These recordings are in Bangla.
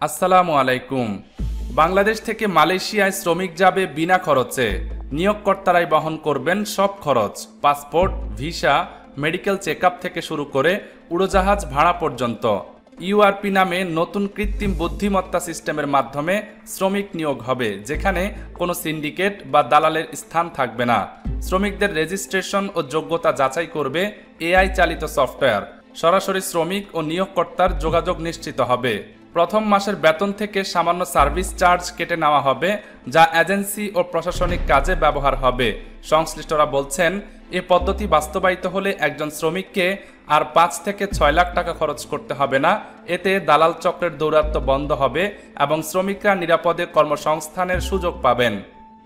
আসসালামু আলাইকুম। বাংলাদেশ থেকে মালয়েশিয়ায় শ্রমিক যাবে বিনা খরচে। নিয়োগকর্তারাই বহন করবেন সব খরচ। পাসপোর্ট, ভিসা, মেডিকেল চেকআপ থেকে শুরু করে উড়োজাহাজ ভাড়া পর্যন্ত। ইউআরপি নামে নতুন কৃত্রিম বুদ্ধিমত্তা সিস্টেমের মাধ্যমে শ্রমিক নিয়োগ হবে, যেখানে কোনো সিন্ডিকেট বা দালালের স্থান থাকবে না। শ্রমিকদের রেজিস্ট্রেশন ও যোগ্যতা যাচাই করবে এআই চালিত সফটওয়্যার। সরাসরি শ্রমিক ও নিয়োগকর্তার যোগাযোগ নিশ্চিত হবে। প্রথম মাসের বেতন থেকে সামান্য সার্ভিস চার্জ কেটে নেওয়া হবে, যা এজেন্সি ও প্রশাসনিক কাজে ব্যবহার হবে। সংশ্লিষ্টরা বলছেন, এ পদ্ধতি বাস্তবায়িত হলে একজন শ্রমিককে আর 5 থেকে 6 লাখ টাকা খরচ করতে হবে না। এতে দালাল চক্রের দৌরাত্ম্য বন্ধ হবে এবং শ্রমিকরা নিরাপদে কর্মসংস্থানের সুযোগ পাবেন।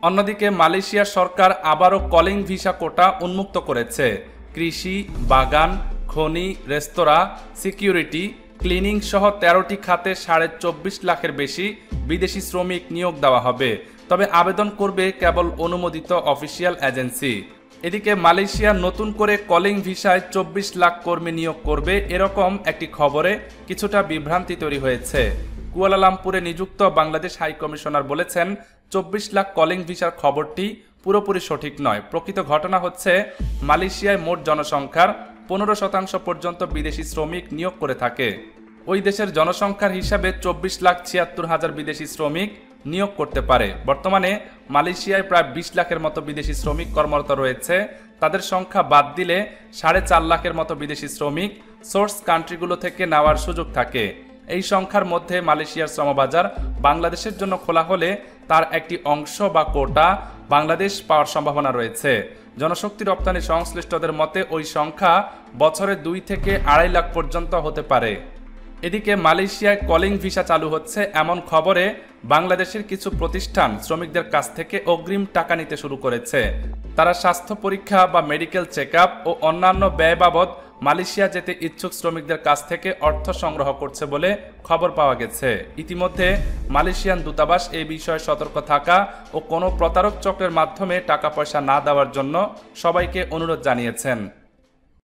অন্যদিকে মালয়েশিয়া সরকার আবারও কলিং ভিসা কোটা উন্মুক্ত করেছে। কৃষি, বাগান, খনি, রেস্তোরাঁ, সিকিউরিটি, ক্লিনিং সহ 13টি খাতে 24.5 লাখের বেশি বিদেশি শ্রমিক নিয়োগ দেওয়া হবে, তবে আবেদন করবে কেবল অনুমোদিত অফিসিয়াল এজেন্সি। এদিকে মালয়েশিয়া নতুন করে কলিং ভিসায় 24 লাখ কর্মী নিয়োগ করবে, এরকম একটি খবরে কিছুটা বিভ্রান্তি তৈরি হয়েছে। কুয়ালালামপুরে নিযুক্ত বাংলাদেশ হাই কমিশনার বলেছেন, 24 লাখ কলিং ভিসার খবরটি পুরোপুরি সঠিক নয়। প্রকৃত ঘটনা হচ্ছে, মালয়েশিয়ায় মোট জনসংখ্যার 15% পর্যন্ত বিদেশি শ্রমিক নিয়োগ করে থাকে। ওই দেশের জনসংখ্যার হিসাবে 24,76,000 বিদেশি শ্রমিক নিয়োগ করতে পারে। বর্তমানে মালয়েশিয়ায় প্রায় 20 লাখের মতো বিদেশি শ্রমিক কর্মরত রয়েছে। তাদের সংখ্যা বাদ দিলে 4.5 লাখের মতো বিদেশি শ্রমিক সোর্স কান্ট্রিগুলো থেকে নেওয়ার সুযোগ থাকে। এই সংখ্যার মধ্যে মালয়েশিয়ার শ্রমবাজার বাংলাদেশের জন্য খোলা হলে তার একটি অংশ বা কোটা বাংলাদেশ পাওয়ার সম্ভাবনা রয়েছে। জনশক্তি রপ্তানি সংশ্লিষ্টদের মতে ওই সংখ্যা বছরে 2 থেকে 2.5 লাখ পর্যন্ত হতে পারে। এদিকে মালয়েশিয়ায় কলিং ভিসা চালু হচ্ছে এমন খবরে বাংলাদেশের কিছু প্রতিষ্ঠান শ্রমিকদের কাছ থেকে অগ্রিম টাকা নিতে শুরু করেছে। তারা স্বাস্থ্য পরীক্ষা বা মেডিকেল চেকআপ ও অন্যান্য ব্যয় বাবদ মালয়েশিয়া যেতে ইচ্ছুক শ্রমিকদের কাছ থেকে অর্থ সংগ্রহ করছে বলে খবর পাওয়া গেছে। ইতিমধ্যে মালয়েশিয়ান দূতাবাস এই বিষয়ে সতর্ক থাকা ও কোনো প্রতারক চক্রের মাধ্যমে টাকা পয়সা না দেওয়ার জন্য সবাইকে অনুরোধ জানিয়েছেন।